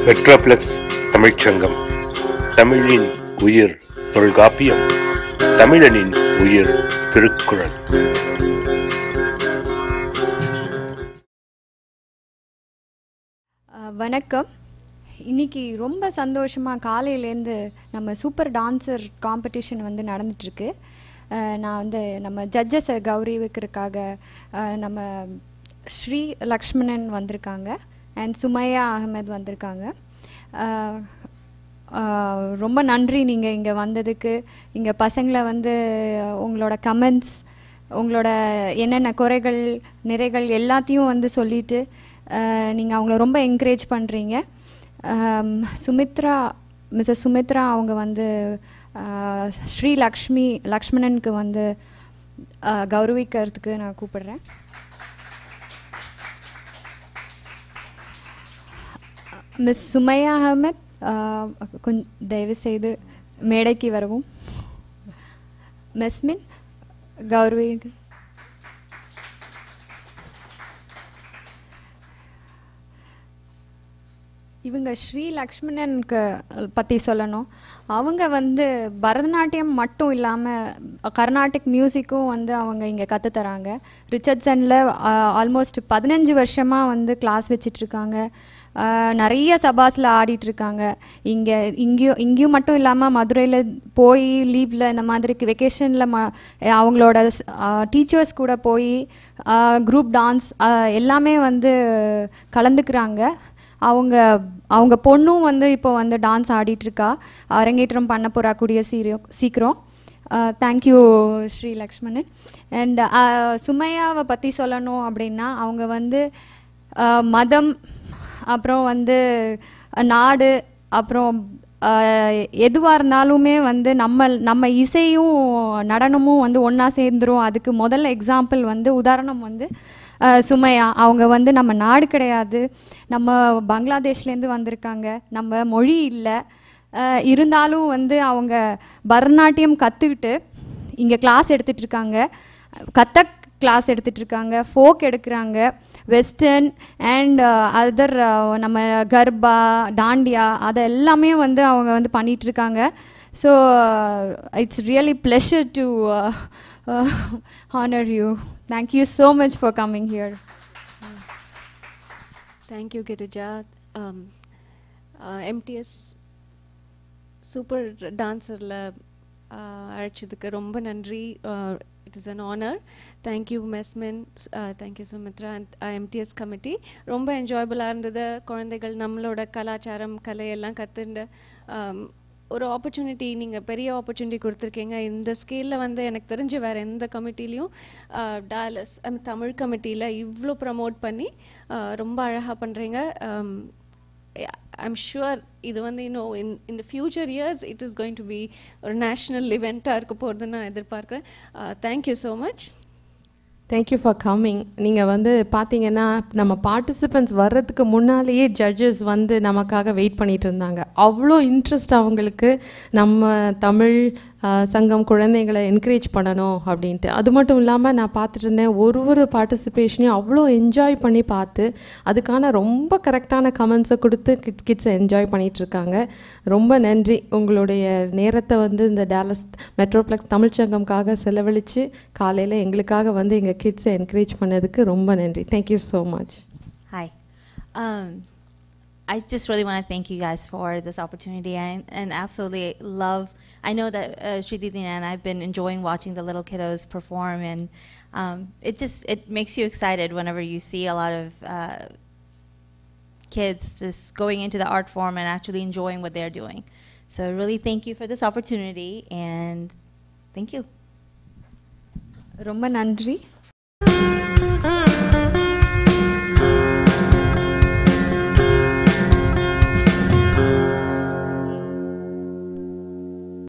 Metroplex தமிழ்ச்சங்கம். தமிழின் உயிர் தொல்காப்பியம், தமிழனின் உயிர் திருக்குறள். வணக்கம். இன்னைக்கு ரொம்ப சந்தோஷமாக காலையிலேருந்து நம்ம சூப்பர் டான்சர் காம்படிஷன் வந்து நடந்துட்டுருக்கு. நான் வந்து நம்ம ஜட்ஜஸை கௌரவிக்கிறதுக்காக நம்ம ஸ்ரீ லக்ஷ்மணன் வந்திருக்காங்க அண்ட் சுமையா அகமது வந்திருக்காங்க. ரொம்ப நன்றி நீங்கள் இங்கே வந்ததுக்கு. இங்கே பசங்களை வந்து உங்களோட கமெண்ட்ஸ், உங்களோட என்னென்ன குறைகள் நிறைகள் எல்லாத்தையும் வந்து சொல்லிவிட்டு நீங்கள் அவங்கள ரொம்ப என்கரேஜ் பண்ணுறீங்க. மிஸ்ஸஸ் சுமித்ரா அவங்க வந்து ஸ்ரீ லக்ஷ்மணனுக்கு வந்து கௌரவிக்கிறதுக்கு நான் கூப்பிடுறேன். மிஸ் சுமையா அகமத் கொஞ்சம் தயவுசெய்து மேடைக்கு வரவும். மெஸ்மின் கௌரவி. இவங்க ஸ்ரீ லக்ஷ்மணனுக்கு பற்றி சொல்லணும். அவங்க வந்து பரதநாட்டியம் மட்டும் இல்லாமல் கர்நாடிக் மியூசிக்கும் வந்து அவங்க இங்கே கற்றுத்தராங்க. ரிச்சர்ட்சனில் ஆல்மோஸ்ட் 15 வருஷமாக வந்து கிளாஸ் வச்சிட்ருக்காங்க. நிறைய சபாஸில் ஆடிட்டுருக்காங்க. இங்கேயும் மட்டும் இல்லாமல் மதுரையில் போய் லீவில் இந்த மாதிரி வெக்கேஷனில் அவங்களோட டீச்சர்ஸ் கூட போய் குரூப் டான்ஸ் எல்லாமே வந்து கலந்துக்கிறாங்க. அவங்க பொண்ணும் வந்து இப்போ வந்து டான்ஸ் ஆடிட்டுருக்கா, அரங்கேற்றம் பண்ண போகிறா கூடிய சீக்கிரம். தேங்க்யூ ஸ்ரீ லக்ஷ்மணன். அண்ட் சுமையாவை பற்றி சொல்லணும் அப்படின்னா, அவங்க வந்து மதம், அப்புறம் வந்து நாடு, அப்புறம் எதுவாக இருந்தாலுமே வந்து நம்ம இசையும் நடனமும் வந்து ஒன்றா சேர்ந்துரும். அதுக்கு முதல்ல எக்ஸாம்பிள் வந்து உதாரணம் வந்து சுமையா. அவங்க வந்து நம்ம நாடு கிடையாது, நம்ம பங்களாதேஷ்லேருந்து வந்திருக்காங்க, நம்ம மொழி இல்லை. இருந்தாலும் வந்து அவங்க பரதநாட்டியம் கற்றுக்கிட்டு இங்கே கிளாஸ் எடுத்துகிட்ருக்காங்க, கதக் கிளாஸ் எடுத்துகிட்ருக்காங்க, ஃபோக் எடுக்கிறாங்க, வெஸ்டர்ன் அண்ட் அதர் நம்ம கர்பா, டாண்டியா அதை எல்லாமே வந்து அவங்க வந்து பண்ணிகிட்ருக்காங்க. So it's really pleasure to honor you. Thank you so much for coming here. Thank you, Girija. MTS super dancer la அழைச்சதுக்கு ரொம்ப நன்றி. It is an honor. Thank you Mesmin, thank you Sumitra and MTS committee. ரொம்ப என்ஜாயபிளாக இருந்தது. குழந்தைகள் நம்மளோட கலாச்சாரம் கலையெல்லாம் கற்றுண்டு ஒரு opportunity, நீங்கள் பெரிய ஆப்பர்ச்சுனிட்டி கொடுத்துருக்கீங்க. இந்த ஸ்கேலில் வந்து எனக்கு தெரிஞ்சு வேறு எந்த கமிட்டிலையும் டாலஸ் தமிழ் கமிட்டியில் இவ்வளோ ப்ரமோட் பண்ணி ரொம்ப அழகாக பண்ணுறீங்க. ஐம் ஷுவர் இது வந்து இன்னும் இந்த future years it is going to be ஒரு நேஷ்னல் இவெண்ட்டாக இருக்க போகிறதுன்னு நான் எதிர்பார்க்குறேன். Thank you so much. Thank you for coming. நீங்கள் வந்து பார்த்தீங்கன்னா நம்ம பார்ட்டிசிபெண்ட்ஸ் வர்றதுக்கு முன்னாலேயே ஜட்ஜஸ் வந்து நமக்காக வெயிட் பண்ணிகிட்டு இருந்தாங்க. அவ்வளோ இன்ட்ரெஸ்ட் அவங்களுக்கு நம்ம தமிழ் சங்கம் குழந்தைகளை என்கரேஜ் பண்ணணும் அப்படின்ட்டு. அது மட்டும் இல்லாமல் நான் பார்த்துட்டு இருந்தேன், ஒரு பார்ட்டிசிபேஷனையும் அவ்வளோ என்ஜாய் பண்ணி பார்த்து அதுக்கான ரொம்ப கரெக்டான கமெண்ட்ஸை கொடுத்து கிட்ஸை என்ஜாய் பண்ணிகிட்ருக்காங்க. ரொம்ப நன்றி. உங்களுடைய நேரத்தை வந்து இந்த டாலஸ் மெட்ரோப்ளெக்ஸ் தமிழ்ச்சங்கம்காக செலவழித்து காலையில் எங்களுக்காக வந்து எங்கள் கிட்ஸை என்கரேஜ் பண்ணதுக்கு ரொம்ப நன்றி. Thank you so much. Hi. I just really want to thank you guys for this opportunity and absolutely love. I know that Sridhiti and I've been enjoying watching the little kiddos perform, and it makes you excited whenever you see a lot of kids just going into the art form and actually enjoying what they're doing. So really thank you for this opportunity and thank you. ரொம்ப நன்றி.